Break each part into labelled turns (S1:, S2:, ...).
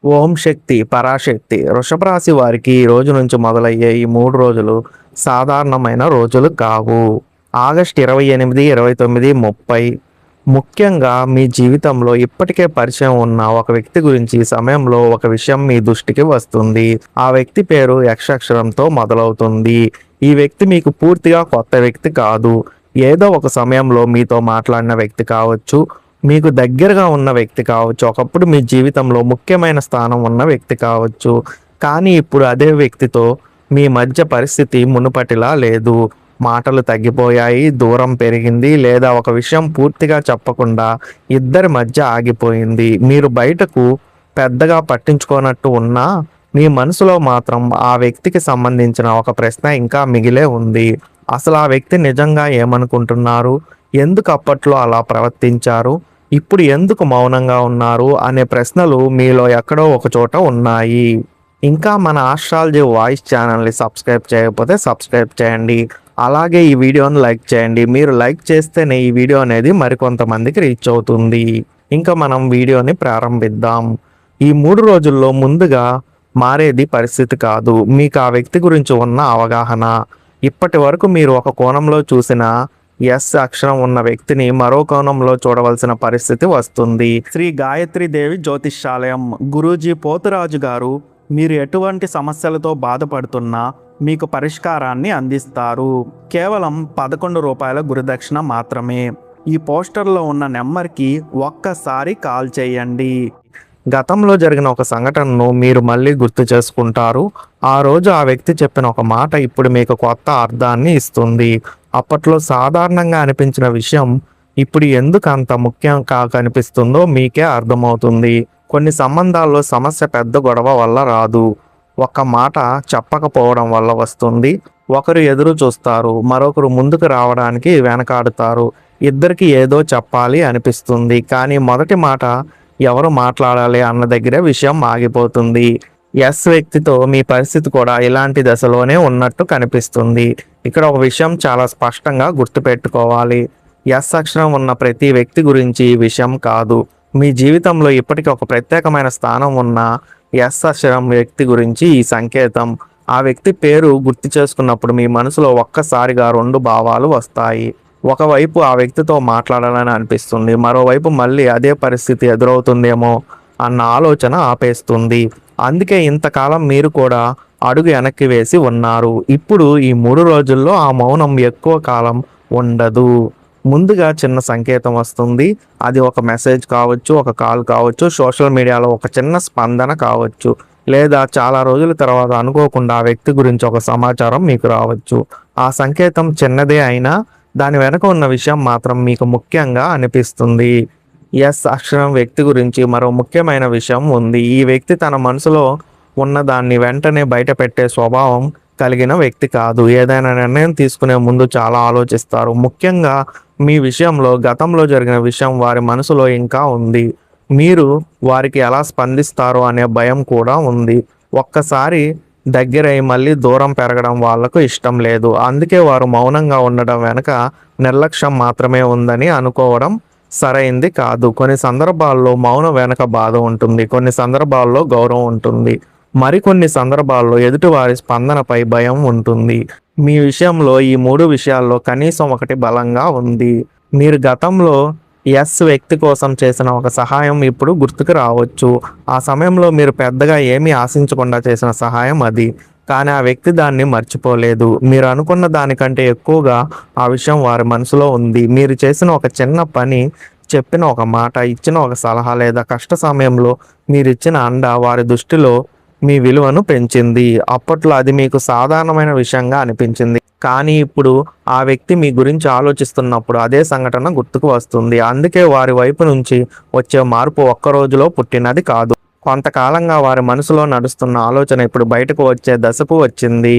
S1: ఓం శక్తి పరాశక్తి వృషభ రాశి వారికి ఈ రోజు నుంచి మొదలయ్యే ఈ 3 రోజులు సాధారణమైన రోజులు కావు. ఆగస్టు 28, 29, 30 ముఖ్యంగా మీ జీవితంలో ఇప్పటికే పరిచయం ఉన్న ఒక వ్యక్తి గురించి ఈ సమయంలో ఒక విషయం మీ దృష్టికి వస్తుంది. ఆ వ్యక్తి పేరు యక్ష అక్షరంతో మొదలవుతుంది. ఈ వ్యక్తి మీకు పూర్తిగా కొత్త వ్యక్తి కాదు. ఏదో ఒక సమయంలో మీతో మాట్లాడిన వ్యక్తి కావచ్చు, మీకు దగ్గరగా ఉన్న వ్యక్తి కావచ్చు, ఒకప్పుడు మీ జీవితంలో ముఖ్యమైన స్థానం ఉన్న వ్యక్తి కావచ్చు. కానీ ఇప్పుడు అదే వ్యక్తితో మీ మధ్య పరిస్థితి మునుపటిలా లేదు. మాటలు తగ్గిపోయాయి, దూరం పెరిగింది, లేదా ఒక విషయం పూర్తిగా చెప్పకుండా ఇద్దరి మధ్య ఆగిపోయింది. మీరు బయటకు పెద్దగా పట్టించుకోనట్టు ఉన్నా మీ మనసులో మాత్రం ఆ వ్యక్తికి సంబంధించిన ఒక ప్రశ్న ఇంకా మిగిలే ఉంది. అసలు ఆ వ్యక్తి నిజంగా ఏమనుకుంటున్నారు, ఎందుకు అప్పట్లో అలా ప్రవర్తించారు, ఇప్పుడు ఎందుకు మౌనంగా ఉన్నారు అనే ప్రశ్నలు మీలో ఎక్కడో ఒక చోట ఉన్నాయి. ఇంకా మన ఆస్ట్రాలజీ వాయిస్ ఛానల్ని సబ్స్క్రైబ్ చేయకపోతే సబ్స్క్రైబ్ చేయండి. అలాగే ఈ వీడియోని లైక్ చేయండి. మీరు లైక్ చేస్తేనే ఈ వీడియో అనేది మరికొంతమందికి రీచ్ అవుతుంది. ఇంకా మనం వీడియోని ప్రారంభిద్దాం. ఈ 3 రోజుల్లో ముందుగా మారేది పరిస్థితి కాదు, మీకు ఆ వ్యక్తి గురించి ఉన్న అవగాహన. ఇప్పటి వరకు మీరు ఒక కోణంలో చూసిన ఎస్ అక్షరం ఉన్న వ్యక్తిని మరో కోణంలో చూడవలసిన పరిస్థితి వస్తుంది. శ్రీ గాయత్రి దేవి జ్యోతిష్యాలయం గురూజీ పోతురాజు గారు మీరు ఎటువంటి సమస్యలతో బాధపడుతున్నా మీకు పరిష్కారాన్ని అందిస్తారు. కేవలం 11 రూపాయల గురుదక్షిణ మాత్రమే. ఈ పోస్టర్లో ఉన్న నెంబర్కి ఒక్కసారి కాల్ చేయండి. గతంలో జరిగిన ఒక సంఘటనను మీరు మళ్ళీ గుర్తు చేసుకుంటారు. ఆ రోజు ఆ వ్యక్తి చెప్పిన ఒక మాట ఇప్పుడు మీకు కొత్త అర్థాన్ని ఇస్తుంది. అప్పట్లో సాధారణంగా అనిపించిన విషయం ఇప్పుడు ఎందుకు అంత ముఖ్యంగా కనిపిస్తుందో మీకే అర్థమవుతుంది. కొన్ని సంబంధాల్లో సమస్య పెద్ద గొడవ వల్ల రాదు, ఒక్క మాట చెప్పకపోవడం వల్ల వస్తుంది. ఒకరు ఎదురు చూస్తారు, మరొకరు ముందుకు రావడానికి వెనకాడుతారు. ఇద్దరికి ఏదో చెప్పాలి అనిపిస్తుంది, కానీ మొదటి మాట ఎవరు మాట్లాడాలి అన్న దగ్గరే విషయం ఆగిపోతుంది. ఎస్ వ్యక్తితో మీ పరిస్థితి కూడా ఇలాంటి దశలోనే ఉన్నట్టు కనిపిస్తుంది. ఇక్కడ ఒక విషయం చాలా స్పష్టంగా గుర్తుపెట్టుకోవాలి. ఎస్ అక్షరం ఉన్న ప్రతి వ్యక్తి గురించి ఈ విషయం కాదు. మీ జీవితంలో ఇప్పటికీ ఒక ప్రత్యేకమైన స్థానం ఉన్న ఎస్ అక్షరం వ్యక్తి గురించి ఈ సంకేతం. ఆ వ్యక్తి పేరు గుర్తు చేసుకున్నప్పుడు మీ మనసులో ఒక్కసారిగా 2 భావాలు వస్తాయి. ఒకవైపు ఆ వ్యక్తితో మాట్లాడాలని అనిపిస్తుంది, మరోవైపు మళ్ళీ అదే పరిస్థితి ఎదురవుతుందేమో అన్న ఆలోచన ఆపేస్తుంది. అందుకే ఇంతకాలం మీరు కూడా అడుగు వెనక్కి వేసి ఉన్నారు. ఇప్పుడు ఈ 3 రోజుల్లో ఆ మౌనం ఎక్కువ కాలం ఉండదు. ముందుగా చిన్న సంకేతం వస్తుంది. అది ఒక మెసేజ్ కావచ్చు, ఒక కాల్ కావచ్చు, సోషల్ మీడియాలో ఒక చిన్న స్పందన కావచ్చు, లేదా చాలా రోజుల తర్వాత అనుకోకుండా ఆ వ్యక్తి గురించి ఒక సమాచారం మీకు రావచ్చు. ఆ సంకేతం చిన్నదే అయినా దాని వెనక ఉన్న విషయం మాత్రం మీకు ముఖ్యంగా అనిపిస్తుంది. ఎస్ అక్షరం వ్యక్తి గురించి మరో ముఖ్యమైన విషయం ఉంది. ఈ వ్యక్తి తన మనసులో ఉన్న దాన్ని వెంటనే బయట పెట్టే స్వభావం కలిగిన వ్యక్తి కాదు. ఏదైనా నిర్ణయం తీసుకునే ముందు చాలా ఆలోచిస్తారు. ముఖ్యంగా మీ విషయంలో గతంలో జరిగిన విషయం వారి మనసులో ఇంకా ఉంది. మీరు వారికి ఎలా స్పందిస్తారో అనే భయం కూడా ఉంది. ఒక్కసారి దగ్గరై మళ్ళీ దూరం పెరగడం వాళ్లకు ఇష్టం లేదు. అందుకే వారు మౌనంగా ఉండడం వెనక నిర్లక్ష్యం మాత్రమే ఉందని అనుకోవడం సరైంది కాదు. కొన్ని సందర్భాల్లో మౌనం వెనక బాధ ఉంటుంది, కొన్ని సందర్భాల్లో గౌరవం ఉంటుంది, మరికొన్ని సందర్భాల్లో ఎదుటివారి స్పందనపై భయం ఉంటుంది. మీ విషయంలో ఈ 3 విషయాల్లో కనీసం ఒకటి బలంగా ఉంది. మీరు గతంలో ఎస్ వ్యక్తి కోసం చేసిన ఒక సహాయం ఇప్పుడు గుర్తుకు రావచ్చు. ఆ సమయంలో మీరు పెద్దగా ఏమీ ఆశించకుండా చేసిన సహాయం అది. కానీ ఆ వ్యక్తి దాన్ని మర్చిపోలేదు. మీరు అనుకున్న దానికంటే ఎక్కువగా ఆ విషయం వారి మనసులో ఉంది. మీరు చేసిన ఒక చిన్న పని, చెప్పిన ఒక మాట, ఇచ్చిన ఒక సలహా లేదా కష్ట సమయంలో మీరు ఇచ్చిన అండ వారి దృష్టిలో మీ విలువను పెంచింది. అప్పట్లో అది మీకు సాధారణమైన విషయంగా అనిపించింది, కానీ ఇప్పుడు ఆ వ్యక్తి మీ గురించి ఆలోచిస్తున్నప్పుడు అదే సంఘటన గుర్తుకు వస్తుంది. అందుకే వారి వైపు నుంచి వచ్చే మార్పు ఒక్క రోజులో పుట్టినది కాదు. కొంతకాలంగా వారి మనసులో నడుస్తున్న ఆలోచన ఇప్పుడు బయటకు వచ్చే దశకు వచ్చింది.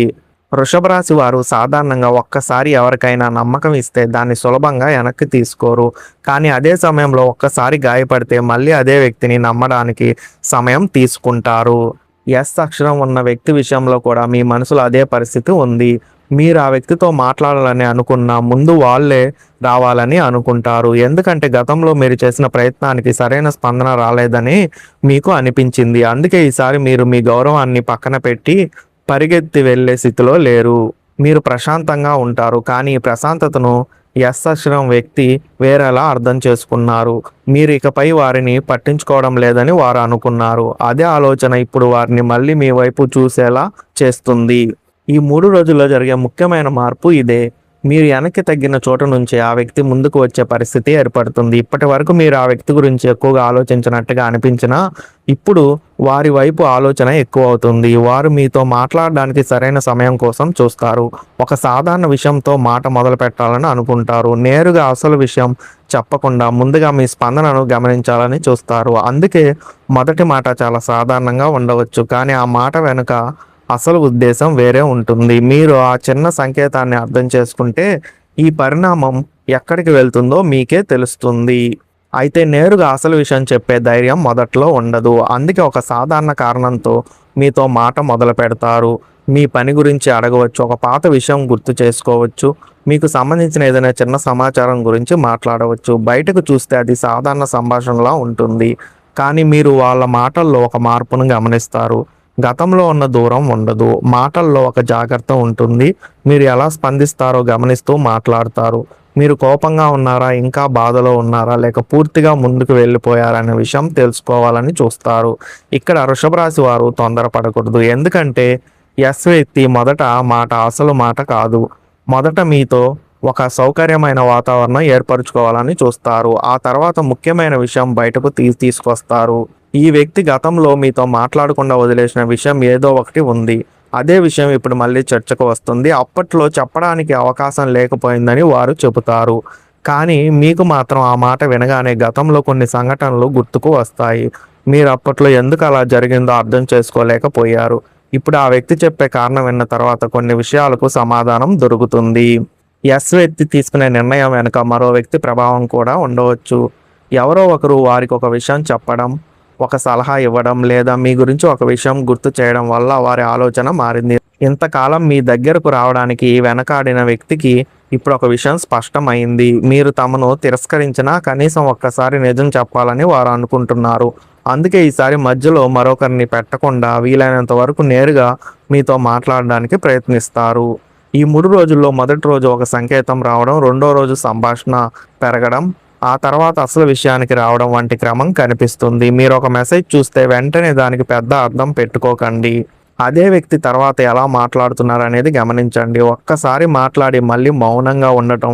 S1: వృషభ రాశి వారు సాధారణంగా ఒక్కసారి ఎవరికైనా నమ్మకం ఇస్తే దాన్ని సులభంగా వెనక్కి తీసుకోరు. కానీ అదే సమయంలో ఒక్కసారి గాయపడితే మళ్ళీ అదే వ్యక్తిని నమ్మడానికి సమయం తీసుకుంటారు. ఎస్ అక్షరం ఉన్న వ్యక్తి విషయంలో కూడా మీ మనసులో అదే పరిస్థితి ఉంది. మీరు ఆ వ్యక్తితో మాట్లాడాలని అనుకున్న ముందు వాళ్ళే రావాలని అనుకుంటారు. ఎందుకంటే గతంలో మీరు చేసిన ప్రయత్నానికి సరైన స్పందన రాలేదని మీకు అనిపించింది. అందుకే ఈసారి మీరు మీ గౌరవాన్ని పక్కన పెట్టి పరిగెత్తి వెళ్ళే స్థితిలో లేరు. మీరు ప్రశాంతంగా ఉంటారు. కానీ ఈ ప్రశాంతతను ఎస్ అక్షరం వ్యక్తి వేరేలా అర్థం చేసుకున్నారు. మీరు ఇకపై వారిని పట్టించుకోవడం లేదని వారు అనుకున్నారు. అదే ఆలోచన ఇప్పుడు వారిని మళ్ళీ మీ వైపు చూసేలా చేస్తుంది. ఈ 3 రోజుల్లో జరిగే ముఖ్యమైన మార్పు ఇదే. మీరు వెనక్కి తగ్గిన చోటు నుంచి ఆ వ్యక్తి ముందుకు వచ్చే పరిస్థితి ఏర్పడుతుంది. ఇప్పటి వరకు మీరు ఆ వ్యక్తి గురించి ఎక్కువగా ఆలోచించినట్టుగా అనిపించినా ఇప్పుడు వారి వైపు ఆలోచన ఎక్కువ అవుతుంది. వారు మీతో మాట్లాడడానికి సరైన సమయం కోసం చూస్తారు. ఒక సాధారణ విషయంతో మాట మొదలు పెట్టాలని అనుకుంటారు. నేరుగా అసలు విషయం చెప్పకుండా ముందుగా మీ స్పందనను గమనించాలని చూస్తారు. అందుకే మొదటి మాట చాలా సాధారణంగా ఉండవచ్చు, కానీ ఆ మాట వెనుక అసలు ఉద్దేశం వేరే ఉంటుంది. మీరు ఆ చిన్న సంకేతాన్ని అర్థం చేసుకుంటే ఈ పరిణామం ఎక్కడికి వెళ్తుందో మీకే తెలుస్తుంది. అయితే నేరుగా అసలు విషయం చెప్పే ధైర్యం మొదట్లో ఉండదు. అందుకే ఒక సాధారణ కారణంతో మీతో మాట మొదలు పెడతారు. మీ పని గురించి అడగవచ్చు, ఒక పాత విషయం గుర్తు చేసుకోవచ్చు, మీకు సంబంధించిన ఏదైనా చిన్న సమాచారం గురించి మాట్లాడవచ్చు. బయటకు చూస్తే అది సాధారణ సంభాషణలా ఉంటుంది, కానీ మీరు వాళ్ళ మాటల్లో ఒక మార్పును గమనిస్తారు. గతంలో ఉన్న దూరం ఉండదు, మాటల్లో ఒక జాగ్రత్త ఉంటుంది. మీరు ఎలా స్పందిస్తారో గమనిస్తూ మాట్లాడతారు. మీరు కోపంగా ఉన్నారా, ఇంకా బాధలో ఉన్నారా, లేక పూర్తిగా ముందుకు వెళ్ళిపోయారనే విషయం తెలుసుకోవాలని చూస్తారు. ఇక్కడ వృషభ రాశి వారు తొందరపడకూడదు, ఎందుకంటే ఎస్ వ్యక్తి మొదట మాట అసలు మాట కాదు. మొదట మీతో ఒక సౌకర్యమైన వాతావరణం ఏర్పరచుకోవాలని చూస్తారు. ఆ తర్వాత ముఖ్యమైన విషయం బయటకు తీసుకొస్తారు. ఈ వ్యక్తి గతంలో మీతో మాట్లాడకుండా వదిలేసిన విషయం ఏదో ఒకటి ఉంది. అదే విషయం ఇప్పుడు మళ్ళీ చర్చకు వస్తుంది. అప్పట్లో చెప్పడానికి అవకాశం లేకపోయిందని వారు చెబుతారు, కానీ మీకు మాత్రం ఆ మాట వినగానే గతంలో కొన్ని సంఘటనలు గుర్తుకు వస్తాయి. మీరు అప్పట్లో ఎందుకు అలా జరిగిందో అర్థం చేసుకోలేకపోయారు. ఇప్పుడు ఆ వ్యక్తి చెప్పే కారణం విన్న తర్వాత కొన్ని విషయాలకు సమాధానం దొరుకుతుంది. ఎస్ వ్యక్తి తీసుకునే నిర్ణయం వెనుక మరో వ్యక్తి ప్రభావం కూడా ఉండవచ్చు. ఎవరో ఒకరు వారికి ఒక విషయం చెప్పడం, ఒక సలహా ఇవ్వడం, లేదా మీ గురించి ఒక విషయం గుర్తు చేయడం వల్ల వారి ఆలోచన మారింది. ఇంతకాలం మీ దగ్గరకు రావడానికి వెనకాడిన వ్యక్తికి ఇప్పుడు ఒక విషయం స్పష్టమైంది. మీరు తమను తిరస్కరించినా కనీసం ఒక్కసారి నిజం చెప్పాలని వారు అనుకుంటున్నారు. అందుకే ఈసారి మధ్యలో మరొకరిని పెట్టకుండా వీలైనంత వరకు నేరుగా మీతో మాట్లాడడానికి ప్రయత్నిస్తారు. ఈ 3 రోజుల్లో మొదటి రోజు ఒక సంకేతం రావడం, రెండో రోజు సంభాషణ పెరగడం, ఆ తర్వాత అసలు విషయానికి రావడం వంటి క్రమం కనిపిస్తుంది. మీరు ఒక మెసేజ్ చూస్తే వెంటనే దానికి పెద్ద అర్థం పెట్టుకోకండి. అదే వ్యక్తి తర్వాత ఎలా మాట్లాడుతున్నారు అనేది గమనించండి. ఒక్కసారి మాట్లాడి మళ్ళీ మౌనంగా ఉండటం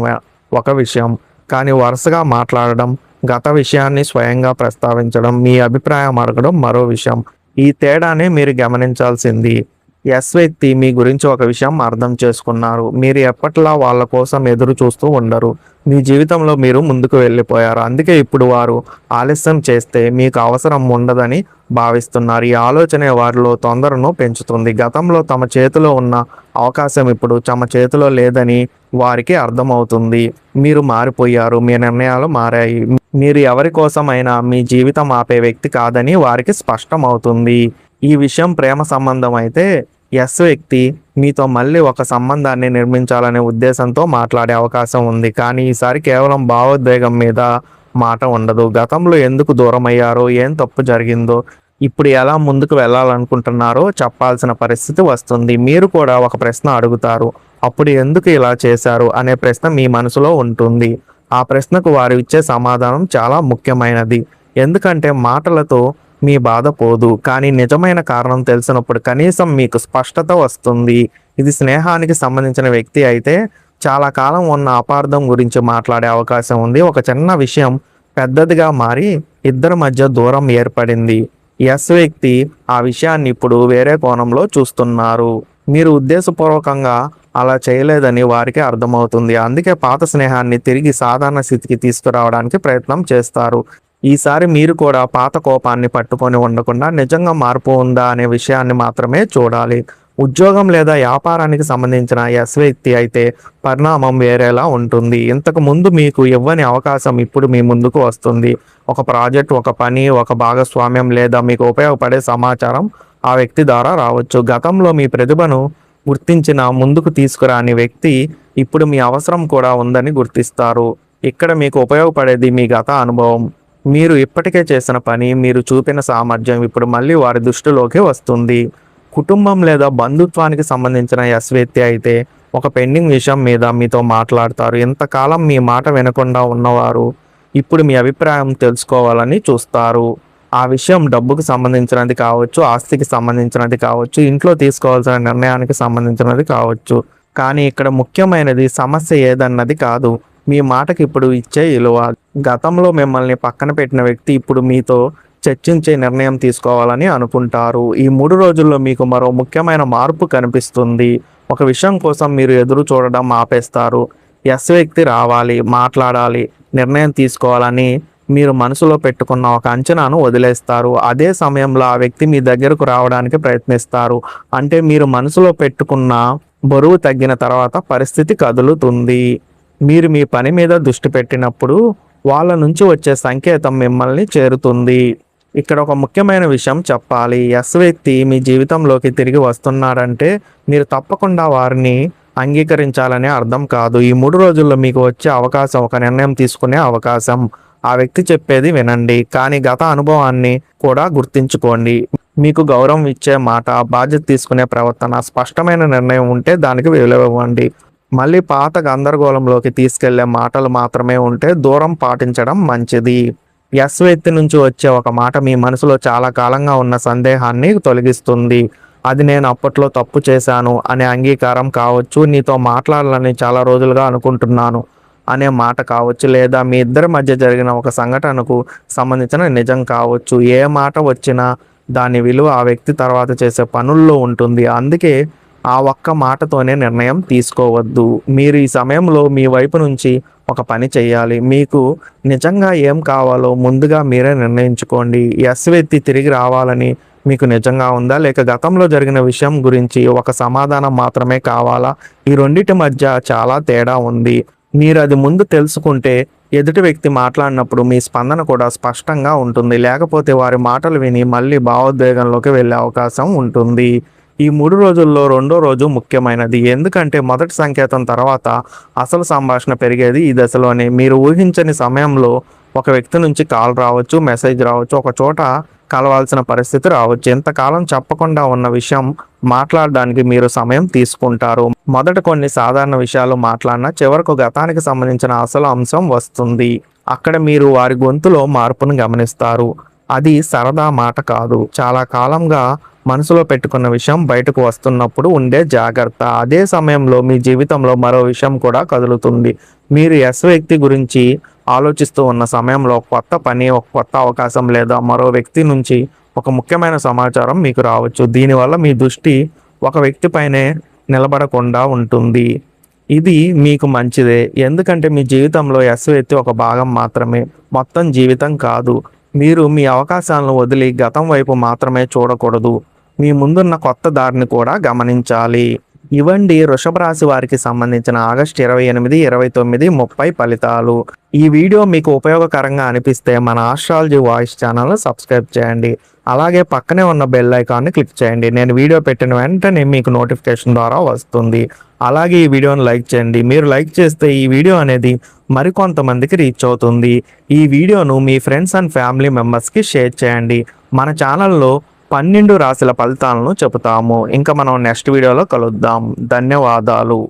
S1: ఒక విషయం, కానీ వరుసగా మాట్లాడడం, గత విషయాన్ని స్వయంగా ప్రస్తావించడం, మీ అభిప్రాయం అడగడం మరో విషయం. ఈ తేడానే మీరు గమనించాల్సింది. ఎస్ వ్యక్తి మీ గురించి ఒక విషయం అర్థం చేసుకున్నారు. మీరు ఎప్పట్లా వాళ్ళ కోసం ఎదురు చూస్తూ ఉండరు. మీ జీవితంలో మీరు ముందుకు వెళ్ళిపోయారు. అందుకే ఇప్పుడు వారు ఆలస్యం చేస్తే మీకు అవసరం ఉండదని భావిస్తున్నారు. ఈ ఆలోచనే వారిలో తొందరను పెంచుతుంది. గతంలో తమ చేతిలో ఉన్న అవకాశం ఇప్పుడు తమ చేతిలో లేదని వారికి అర్థమవుతుంది. మీరు మారిపోయారు, మీ నిర్ణయాలు మారాయి. మీరు ఎవరి కోసమైనా మీ జీవితం ఆపే వ్యక్తి కాదని వారికి స్పష్టమవుతుంది. ఈ విషయం ప్రేమ సంబంధం అయితే ఎస్ వ్యక్తి మీతో మళ్ళీ ఒక సంబంధాన్ని నిర్మించాలనే ఉద్దేశంతో మాట్లాడే అవకాశం ఉంది, కానీ ఈసారి కేవలం భావోద్వేగం మీద మాట ఉండదు. గతంలో ఎందుకు దూరం అయ్యారో, ఏం తప్పు జరిగిందో, ఇప్పుడు ఎలా ముందుకు వెళ్ళాలనుకుంటున్నారో చెప్పాల్సిన పరిస్థితి వస్తుంది. మీరు కూడా ఒక ప్రశ్న అడుగుతారు, అప్పుడు ఎందుకు ఇలా చేశారు అనే ప్రశ్న మీ మనసులో ఉంటుంది. ఆ ప్రశ్నకు వారు ఇచ్చే సమాధానం చాలా ముఖ్యమైనది, ఎందుకంటే మాటలతో మీ బాధ పోదు, కానీ నిజమైన కారణం తెలిసినప్పుడు కనీసం మీకు స్పష్టత వస్తుంది. ఇది స్నేహానికి సంబంధించిన వ్యక్తి అయితే చాలా కాలం ఉన్న అపార్థం గురించి మాట్లాడే అవకాశం ఉంది. ఒక చిన్న విషయం పెద్దదిగా మారి ఇద్దరి మధ్య దూరం ఏర్పడింది. ఎస్ వ్యక్తి ఆ విషయాన్ని ఇప్పుడు వేరే కోణంలో చూస్తున్నారు. మీరు ఉద్దేశపూర్వకంగా అలా చేయలేదని వారికి అర్థమవుతుంది. అందుకే పాత స్నేహాన్ని తిరిగి సాధారణ స్థితికి తీసుకురావడానికి ప్రయత్నం చేస్తారు. ఈసారి మీరు కూడా పాత కోపాన్ని పట్టుకొని ఉండకుండా నిజంగా మార్పు ఉందా అనే విషయాన్ని మాత్రమే చూడాలి. ఉద్యోగం లేదా వ్యాపారానికి సంబంధించిన ఎస్ వ్యక్తి అయితే పరిణామం వేరేలా ఉంటుంది. ఇంతకు ముందు మీకు ఇవ్వని అవకాశం ఇప్పుడు మీ ముందుకు వస్తుంది. ఒక ప్రాజెక్ట్, ఒక పని, ఒక భాగస్వామ్యం లేదా మీకు ఉపయోగపడే సమాచారం ఆ వ్యక్తి ద్వారా రావచ్చు. గతంలో మీ ప్రతిభను గుర్తించిన ముందుకు తీసుకురాని వ్యక్తి ఇప్పుడు మీ అవసరం కూడా ఉందని గుర్తిస్తారు. ఇక్కడ మీకు ఉపయోగపడేది మీ గత అనుభవం. మీరు ఇప్పటికే చేసిన పని, మీరు చూపిన సామర్థ్యం ఇప్పుడు మళ్ళీ వారి దృష్టిలోకి వస్తుంది. కుటుంబం లేదా బంధుత్వానికి సంబంధించిన ఎస్ వ్యక్తి అయితే ఒక పెండింగ్ విషయం మీద మీతో మాట్లాడతారు. ఇంతకాలం మీ మాట వినకుండా ఉన్నవారు ఇప్పుడు మీ అభిప్రాయం తెలుసుకోవాలని చూస్తారు. ఆ విషయం డబ్బుకు సంబంధించినది కావచ్చు, ఆస్తికి సంబంధించినది కావచ్చు, ఇంట్లో తీసుకోవాల్సిన నిర్ణయానికి సంబంధించినది కావచ్చు. కానీ ఇక్కడ ముఖ్యమైనది సమస్య ఏదన్నది కాదు, మీ మాటకి ఇప్పుడు ఇచ్చే విలువ. గతంలో మిమ్మల్ని పక్కన పెట్టిన వ్యక్తి ఇప్పుడు మీతో చర్చించే నిర్ణయం తీసుకోవాలని అనుకుంటారు. ఈ 3 రోజుల్లో మీకు మరో ముఖ్యమైన మార్పు కనిపిస్తుంది. ఒక విషయం కోసం మీరు ఎదురు చూడడం ఆపేస్తారు. ఎస్ వ్యక్తి రావాలి, మాట్లాడాలి, నిర్ణయం తీసుకోవాలని మీరు మనసులో పెట్టుకున్న ఒక అంచనాను వదిలేస్తారు. అదే సమయంలో ఆ వ్యక్తి మీ దగ్గరకు రావడానికి ప్రయత్నిస్తారు. అంటే మీరు మనసులో పెట్టుకున్న బరువు తగ్గిన తర్వాత పరిస్థితి కదులుతుంది. మీరు మీ పని మీద దృష్టి పెట్టినప్పుడు వాళ్ళ నుంచి వచ్చే సంకేతం మిమ్మల్ని చేరుతుంది. ఇక్కడ ఒక ముఖ్యమైన విషయం చెప్పాలి. ఎస్ వ్యక్తి మీ జీవితంలోకి తిరిగి వస్తున్నారంటే మీరు తప్పకుండా వారిని అంగీకరించాలనే అర్థం కాదు. ఈ 3 రోజుల్లో మీకు వచ్చే అవకాశం ఒక నిర్ణయం తీసుకునే అవకాశం. ఆ వ్యక్తి చెప్పేది వినండి, కానీ గత అనుభవాన్ని కూడా గుర్తించుకోండి. మీకు గౌరవం ఇచ్చే మాట, బాధ్యత తీసుకునే ప్రవర్తన, స్పష్టమైన నిర్ణయం ఉంటే దానికి విలువ ఇవ్వండి. మళ్ళీ పాత గందరగోళంలోకి తీసుకెళ్లే మాటలు మాత్రమే ఉంటే దూరం పాటించడం మంచిది. ఎస్ వ్యక్తి నుంచి వచ్చే ఒక మాట మీ మనసులో చాలా కాలంగా ఉన్న సందేహాన్ని తొలగిస్తుంది. అది నేను అప్పట్లో తప్పు చేశాను అనే అంగీకారం కావచ్చు, నీతో మాట్లాడాలని చాలా రోజులుగా అనుకుంటున్నాను అనే మాట కావచ్చు, లేదా మీ ఇద్దరి మధ్య జరిగిన ఒక సంఘటనకు సంబంధించిన నిజం కావచ్చు. ఏ మాట వచ్చినా దాని విలువ ఆ వ్యక్తి తర్వాత చేసే పనుల్లో ఉంటుంది. అందుకే ఆ ఒక్క మాటతోనే నిర్ణయం తీసుకోవద్దు. మీరు ఈ సమయంలో మీ వైపు నుంచి ఒక పని చేయాలి. మీకు నిజంగా ఏం కావాలో ముందుగా మీరే నిర్ణయించుకోండి. ఎస్ వ్యక్తి తిరిగి రావాలని మీకు నిజంగా ఉందా, లేక గతంలో జరిగిన విషయం గురించి ఒక సమాధానం మాత్రమే కావాలా? ఈ రెండింటి మధ్య చాలా తేడా ఉంది. మీరు అది ముందు తెలుసుకుంటే ఎదుటి వ్యక్తి మాట్లాడినప్పుడు మీ స్పందన కూడా స్పష్టంగా ఉంటుంది. లేకపోతే వారి మాటలు విని మళ్ళీ భావోద్వేగంలోకి వెళ్ళే అవకాశం ఉంటుంది. ఈ 3 రోజుల్లో 2వ రోజు ముఖ్యమైనది. ఎందుకంటే మొదటి సంకేతం తర్వాత అసలు సంభాషణ పెరిగేది ఈ దశలోనే. మీరు ఊహించని సమయంలో ఒక వ్యక్తి నుంచి కాల్ రావచ్చు, మెసేజ్ రావచ్చు, ఒక చోట కలవాల్సిన పరిస్థితి రావచ్చు. ఇంతకాలం చెప్పకుండా ఉన్న విషయం మాట్లాడడానికి మీరు సమయం తీసుకుంటారు. మొదట కొన్ని సాధారణ విషయాలు మాట్లాడినా చివరకు గతానికి సంబంధించిన అసలు అంశం వస్తుంది. అక్కడ మీరు వారి గొంతులో మార్పును గమనిస్తారు. అది సరదా మాట కాదు, చాలా కాలంగా మనసులో పెట్టుకున్న విషయం బయటకు వస్తున్నప్పుడు ఉండే జాగ్రత్త. అదే సమయంలో మీ జీవితంలో మరో విషయం కూడా కదులుతుంది. మీరు ఎస్ వ్యక్తి గురించి ఆలోచిస్తూ ఉన్న సమయంలో ఒక కొత్త పని, ఒక కొత్త అవకాశం లేదా మరో వ్యక్తి నుంచి ఒక ముఖ్యమైన సమాచారం మీకు రావచ్చు. దీనివల్ల మీ దృష్టి ఒక వ్యక్తిపైనే నిలబడకుండా ఉంటుంది. ఇది మీకు మంచిదే, ఎందుకంటే మీ జీవితంలో ఎస్ వ్యక్తి ఒక భాగం మాత్రమే, మొత్తం జీవితం కాదు. మీరు మీ అవకాశాలను వదిలి గతం వైపు మాత్రమే చూడకూడదు, మీ ముందున్న కొత్త దారిని కూడా గమనించాలి. ఇవండి వృషభ రాశి వారికి సంబంధించిన ఆగస్టు 28, 29, 30 ఫలితాలు. ఈ వీడియో మీకు ఉపయోగకరంగా అనిపిస్తే మన ఆస్ట్రాలజీ వాయిస్ ఛానల్ను సబ్స్క్రైబ్ చేయండి. అలాగే పక్కనే ఉన్న బెల్ ఐకాన్ని క్లిక్ చేయండి. నేను వీడియో పెట్టిన వెంటనే మీకు నోటిఫికేషన్ ద్వారా వస్తుంది. అలాగే ఈ వీడియోని లైక్ చేయండి. మీరు లైక్ చేస్తే ఈ వీడియో అనేది మరికొంతమందికి రీచ్ అవుతుంది. ఈ వీడియోను మీ ఫ్రెండ్స్ అండ్ ఫ్యామిలీ మెంబర్స్కి షేర్ చేయండి. మన ఛానల్లో 12 రాశుల ఫలితాలను చెబుతాము. ఇంకా మనం నెక్స్ట్ వీడియోలో కలుద్దాం. ధన్యవాదాలు.